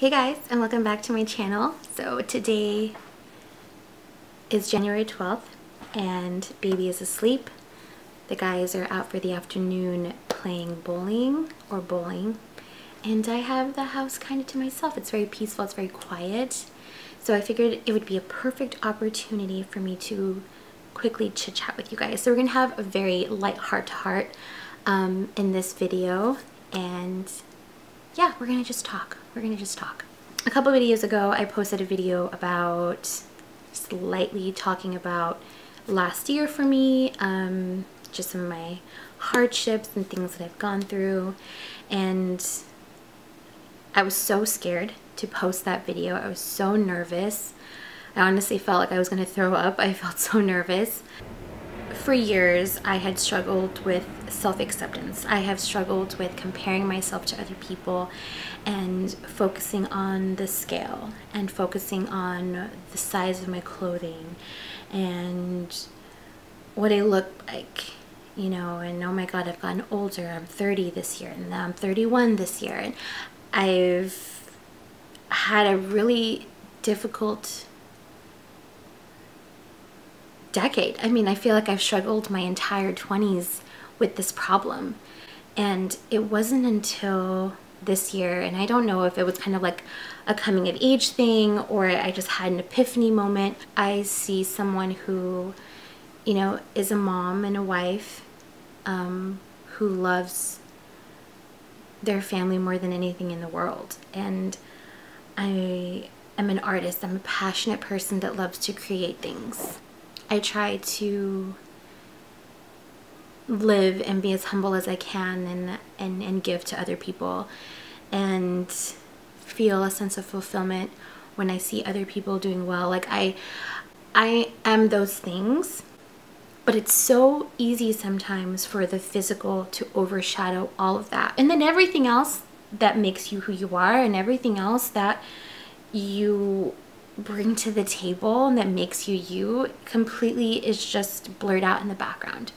Hey guys, and welcome back to my channel. So today is January 12th and baby is asleep. The guys are out for the afternoon playing bowling, and I have the house kind of to myself. It's very peaceful, it's very quiet. So I figured it would be a perfect opportunity for me to quickly chit chat with you guys. So we're gonna have a very light heart-to-heart in this video, and yeah, we're gonna just talk. A couple videos ago, I posted a video about slightly talking about last year for me, just some of my hardships and things that I've gone through, and I was so scared to post that video. I was so nervous. I honestly felt like I was gonna throw up. I felt so nervous. For years, I had struggled with self-acceptance. I have struggled with comparing myself to other people and focusing on the scale and focusing on the size of my clothing and what I look like, you know, and oh my God, I've gotten older. I'm 30 this year and now I'm 31 this year. And I've had a really difficult decade. I mean, I feel like I've struggled my entire 20s with this problem, and it wasn't until this year, and I don't know if it was kind of like a coming of age thing or I just had an epiphany moment. I see someone who, you know, is a mom and a wife, who loves their family more than anything in the world, and I am an artist. I'm a passionate person that loves to create things. I try to live and be as humble as I can and give to other people and feel a sense of fulfillment when I see other people doing well. Like I am those things, but it's so easy sometimes for the physical to overshadow all of that. And then everything else that makes you who you are and everything else that you bring to the table and that makes you you completely is just blurred out in the background.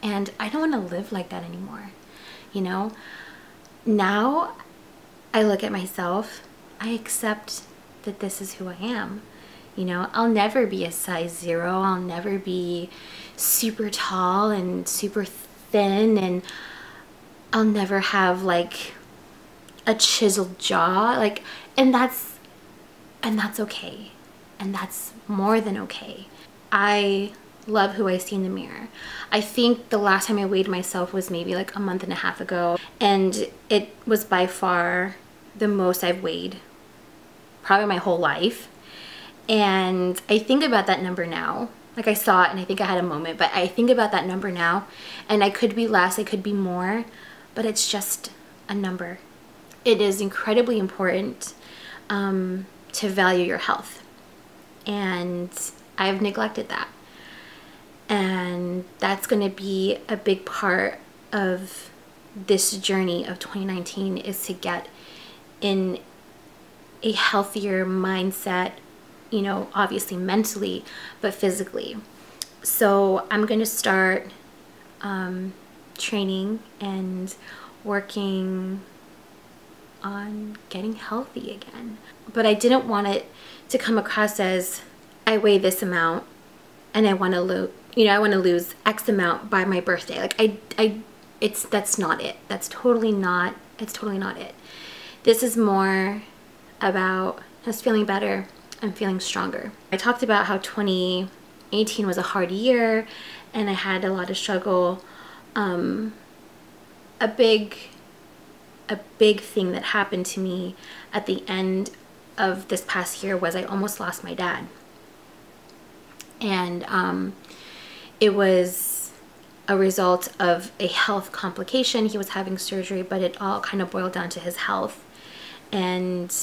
And I don't want to live like that anymore. You know, now I look at myself, I accept that this is who I am. You know, I'll never be a size 0. I'll never be super tall and super thin, and I'll never have like a chiseled jaw, like, and that's okay, and that's more than okay. I love who I see in the mirror. I think the last time I weighed myself was maybe like a month and a half ago, and it was by far the most I've weighed probably my whole life. And I think about that number now. Like, I saw it and I think I had a moment, but I think about that number now, and I could be less, I could be more, but it's just a number. It is incredibly important to value your health, and I've neglected that, and that's going to be a big part of this journey of 2019, is to get in a healthier mindset, you know, obviously mentally, but physically. So I'm going to start training and working on getting healthy again. But I didn't want it to come across as I weigh this amount and I want to lose, you know, I want to lose X amount by my birthday. Like that's not it. That's totally not, it's totally not it. This is more about just feeling better and feeling stronger. I talked about how 2018 was a hard year and I had a lot of struggle. A big thing that happened to me at the end of this past year was I almost lost my dad. And it was a result of a health complication. He was having surgery, but it all kind of boiled down to his health. And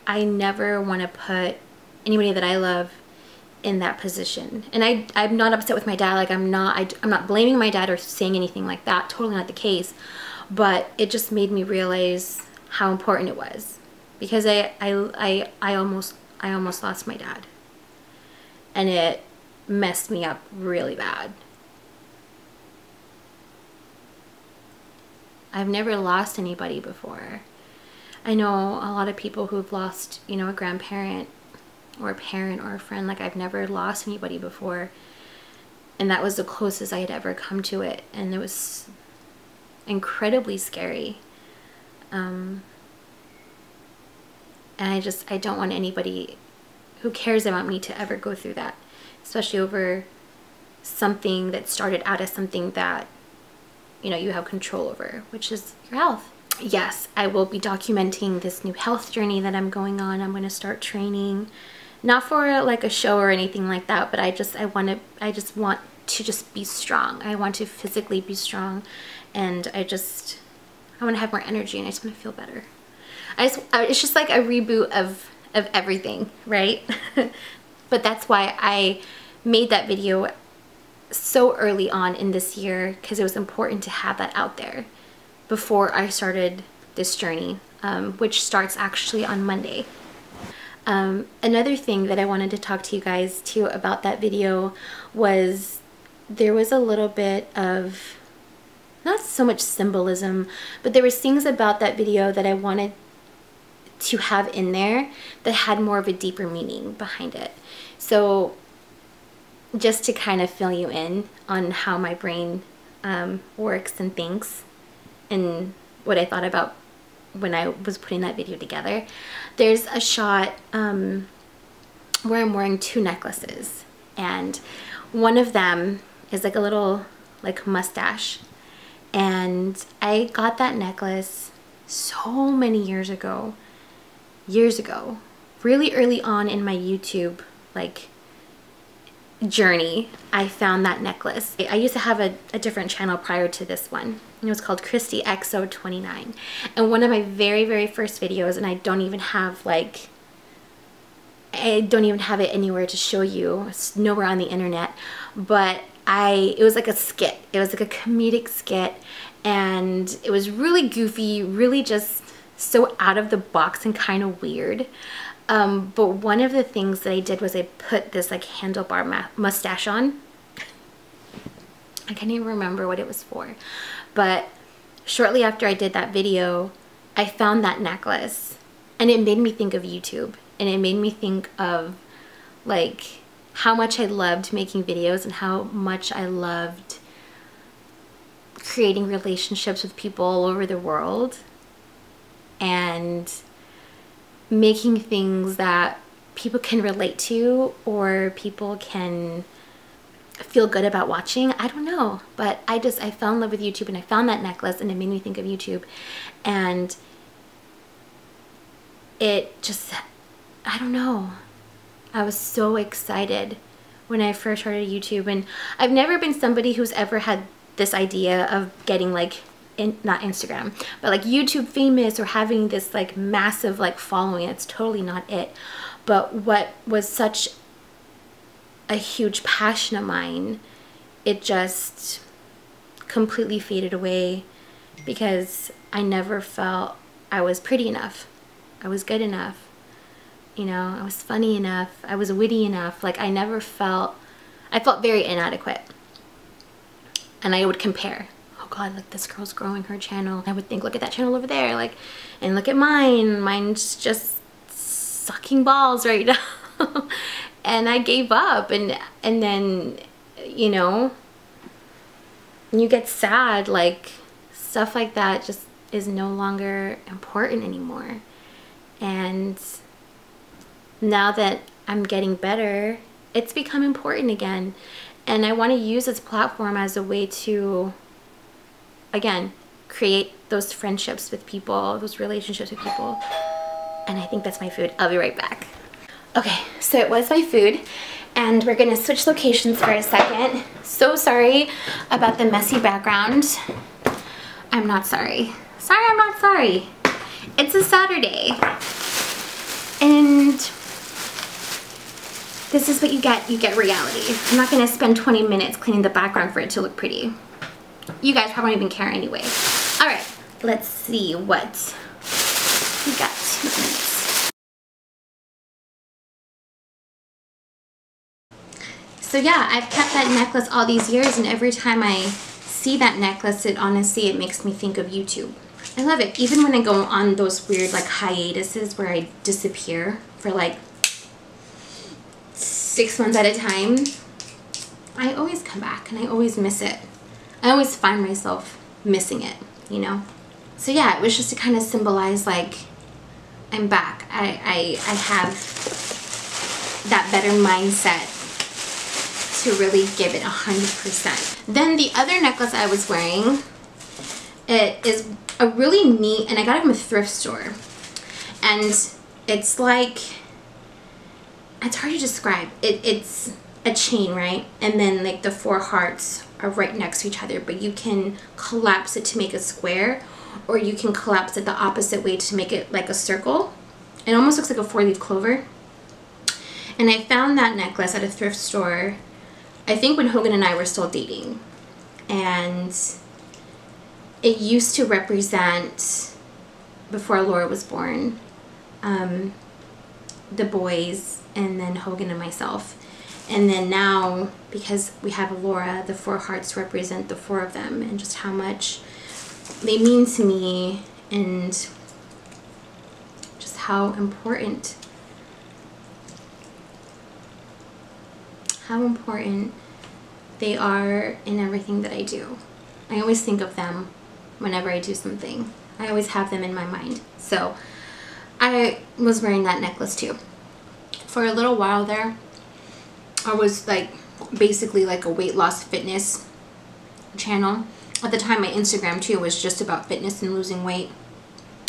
I never want to put anybody that I love in that position. And I'm not upset with my dad. Like, I'm not blaming my dad or saying anything like that. Totally not the case. But it just made me realize how important it was, because I almost lost my dad, and it messed me up really bad. I've never lost anybody before. I know a lot of people who've lost, you know, a grandparent or a parent or a friend. Like, I've never lost anybody before, and that was the closest I had ever come to it, and it was incredibly scary. And I don't want anybody who cares about me to ever go through that, especially over something that started out as something that, you know, you have control over, which is your health. Yes, I will be documenting this new health journey that I'm going on. I'm going to start training, not for like a show or anything like that, but I just want to just be strong. I want to physically be strong, and I want to have more energy, and I just want to feel better. It's just like a reboot of everything, right? But that's why I made that video so early on in this year, because it was important to have that out there before I started this journey, which starts actually on Monday. Another thing that I wanted to talk to you guys too about that video was there was a little bit of, not so much symbolism, but there was things about that video that I wanted to have in there that had more of a deeper meaning behind it. So just to kind of fill you in on how my brain works and thinks, and what I thought about when I was putting that video together, there's a shot where I'm wearing two necklaces, and one of them is like a little like mustache, and I got that necklace so many years ago, really early on in my YouTube like journey. I found that necklace. I used to have a different channel prior to this one. It was called Christy XO29, and one of my very first videos, and I don't even have it anywhere to show you. It's nowhere on the internet, but it was like a skit. It was like a comedic skit, and it was really goofy, really just so out of the box and kind of weird. But one of the things that I did was I put this like handlebar mustache on. I can't even remember what it was for, but shortly after I did that video, I found that necklace, and it made me think of YouTube, and it made me think of like how much I loved making videos and how much I loved creating relationships with people all over the world and making things that people can relate to or people can feel good about watching. I don't know, but I fell in love with YouTube, and I found that necklace, and it made me think of YouTube, and it just, I don't know, I was so excited when I first started YouTube. And I've never been somebody who's ever had this idea of getting like not Instagram, but like YouTube famous or having this like massive like following. It's totally not it. But what was such a huge passion of mine, it just completely faded away because I never felt I was pretty enough. I was good enough. You know, I was funny enough. I was witty enough. Like I felt very inadequate. And I would compare. Oh God, like this girl's growing her channel. I would think, look at that channel over there. Like, and look at mine. Mine's just sucking balls right now. And I gave up, and then, you know, you get sad, like stuff like that just is no longer important anymore. And now that I'm getting better, it's become important again. And I want to use this platform as a way to, again, create those friendships with people, those relationships with people. And I think that's my food. I'll be right back. Okay, so it was my food, and we're gonna switch locations for a second. So sorry about the messy background. I'm not sorry. Sorry, I'm not sorry. It's a Saturday, and this is what you get. You get reality. I'm not gonna spend 20 minutes cleaning the background for it to look pretty. You guys probably don't even care anyway. All right, let's see what we got. 2 minutes. So yeah, I've kept that necklace all these years, and every time I see that necklace, it honestly, it makes me think of YouTube. I love it. Even when I go on those weird like hiatuses where I disappear for like 6 months at a time, I always come back and I always miss it. I always find myself missing it, you know? So yeah, it was just to kind of symbolize like, I'm back. I have that better mindset to really give it 100%. Then the other necklace I was wearing, it is a really neat, and I got it from a thrift store. And it's like, it's hard to describe. It's a chain, right? And then like the 4 hearts are right next to each other, but you can collapse it to make a square, or you can collapse it the opposite way to make it like a circle. It almost looks like a 4-leaf clover. And I found that necklace at a thrift store, I think when Hogan and I were still dating. And it used to represent, before Laura was born, the boys, and then Hogan and myself. And then now, because we have Laura, the 4 hearts represent the 4 of them, and just how much they mean to me, and just how important they are in everything that I do. I always think of them whenever I do something. I always have them in my mind. So I was wearing that necklace too. For a little while there, I was like basically like a weight loss fitness channel. At the time, my Instagram too was just about fitness and losing weight.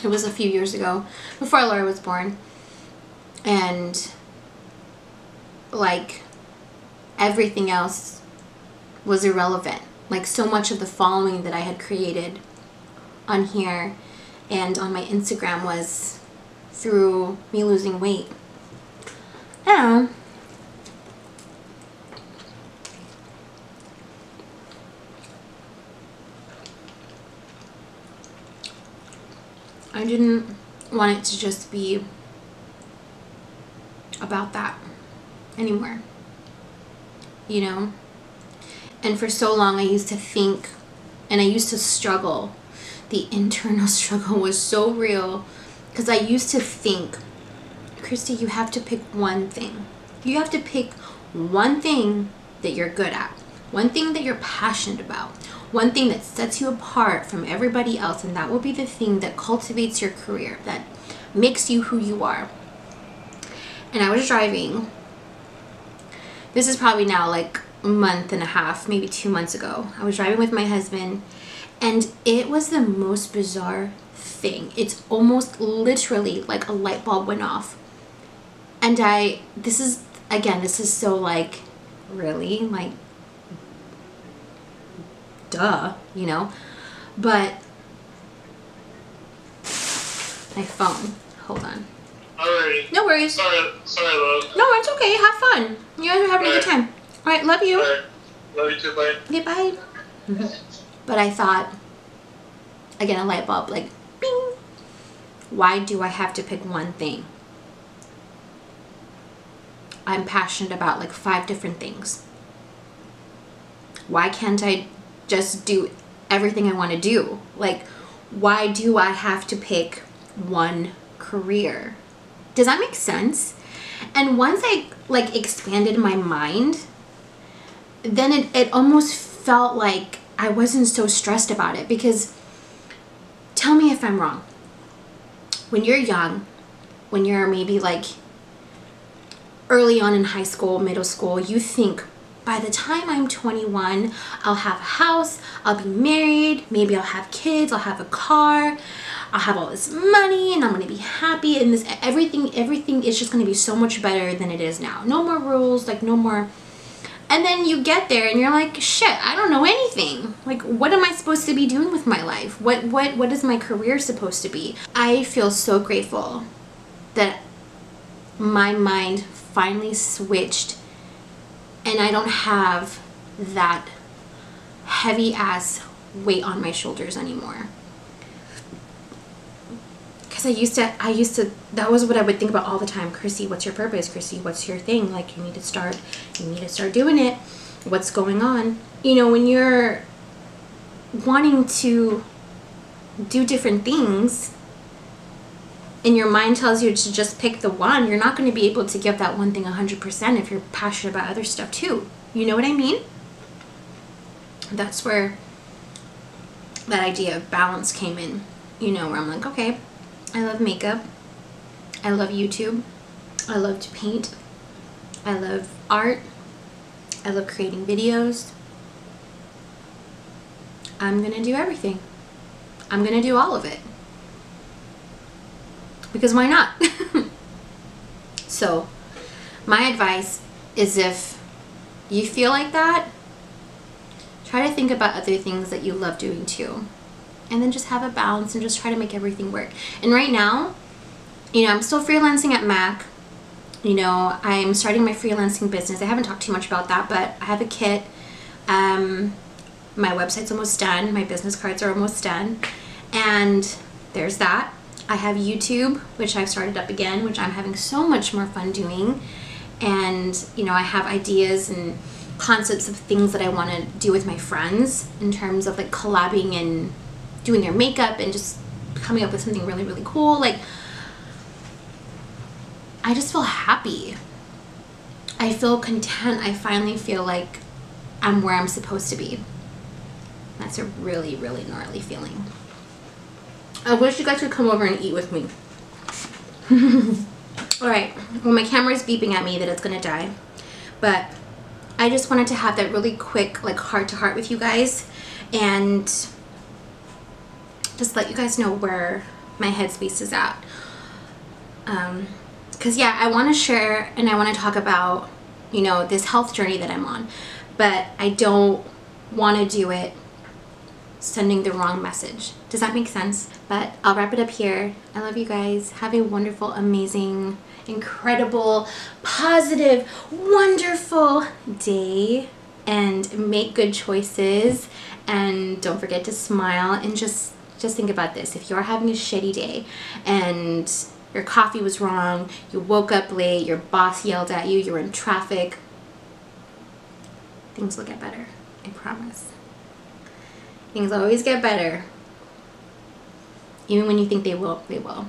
It was a few years ago, before Laura was born. And like everything else was irrelevant. Like so much of the following that I had created on here and on my Instagram was through me losing weight. I don't know. I didn't want it to just be about that anymore, you know? And for so long I used to think, and I used to struggle. The internal struggle was so real, because I used to think, Christy, you have to pick one thing. You have to pick one thing that you're good at, one thing that you're passionate about, one thing that sets you apart from everybody else, and that will be the thing that cultivates your career, that makes you who you are. And I was driving, this is probably now like a month and a half, maybe 2 months ago. I was driving with my husband, and it was the most bizarre thing. It's almost literally like a light bulb went off. And this is so like, really? Like, duh, you know? But my phone, hold on. Alrighty. No worries. Sorry, love. No, it's okay. Have fun. You guys are having a good time. All right, love you. All right. Love you too, bye. Okay, bye. But I thought, again, a light bulb, like, bing. Why do I have to pick one thing? I'm passionate about like 5 different things. Why can't I just do everything I want to do? Like, why do I have to pick one career? Does that make sense? And once I like expanded my mind, then it almost felt like I wasn't so stressed about it. Because tell me if I'm wrong. When you're young, when you're maybe like early on in high school, middle school, you think, by the time I'm 21, I'll have a house, I'll be married, maybe I'll have kids, I'll have a car, I'll have all this money, and I'm gonna be happy, and this everything is just gonna be so much better than it is now. No more rules, like no more. And then you get there and you're like, shit, I don't know anything. Like, what am I supposed to be doing with my life? What is my career supposed to be? I feel so grateful that my mind finally switched, and I don't have that heavy ass weight on my shoulders anymore. Because I used to, that was what I would think about all the time. Chrissy, what's your purpose? Chrissy, what's your thing? Like, you need to start doing it. What's going on? You know, when you're wanting to do different things and your mind tells you to just pick the one, you're not going to be able to give that one thing 100% if you're passionate about other stuff too. You know what I mean? That's where that idea of balance came in, you know, where I'm like, okay, I love makeup, I love YouTube, I love to paint, I love art, I love creating videos. I'm gonna do everything. I'm gonna do all of it. Because why not? So, my advice is if you feel like that, try to think about other things that you love doing too. And then just have a balance and just try to make everything work. And right now, you know, I'm still freelancing at Mac. You know, I'm starting my freelancing business. I haven't talked too much about that, but I have a kit. My website's almost done. My business cards are almost done. And there's that. I have YouTube, which I've started up again, which I'm having so much more fun doing. And, you know, I have ideas and concepts of things that I want to do with my friends in terms of like collabing and doing their makeup and just coming up with something really, really cool. Like, I just feel happy. I feel content. I finally feel like I'm where I'm supposed to be. That's a really, really gnarly feeling. I wish you guys could come over and eat with me. Alright, well, my camera is beeping at me that it's gonna die. But I just wanted to have that really quick, like, heart-to-heart with you guys. And just let you guys know where my headspace is at. Because, yeah, I want to share and I want to talk about, you know, this health journey that I'm on. But I don't want to do it sending the wrong message. Does that make sense? But I'll wrap it up here. I love you guys. Have a wonderful, amazing, incredible, positive, wonderful day. And make good choices. And don't forget to smile. And just think about this. If you're having a shitty day and your coffee was wrong, you woke up late, your boss yelled at you, you're in traffic, things will get better. I promise. Things always get better. Even when you think they will, they will.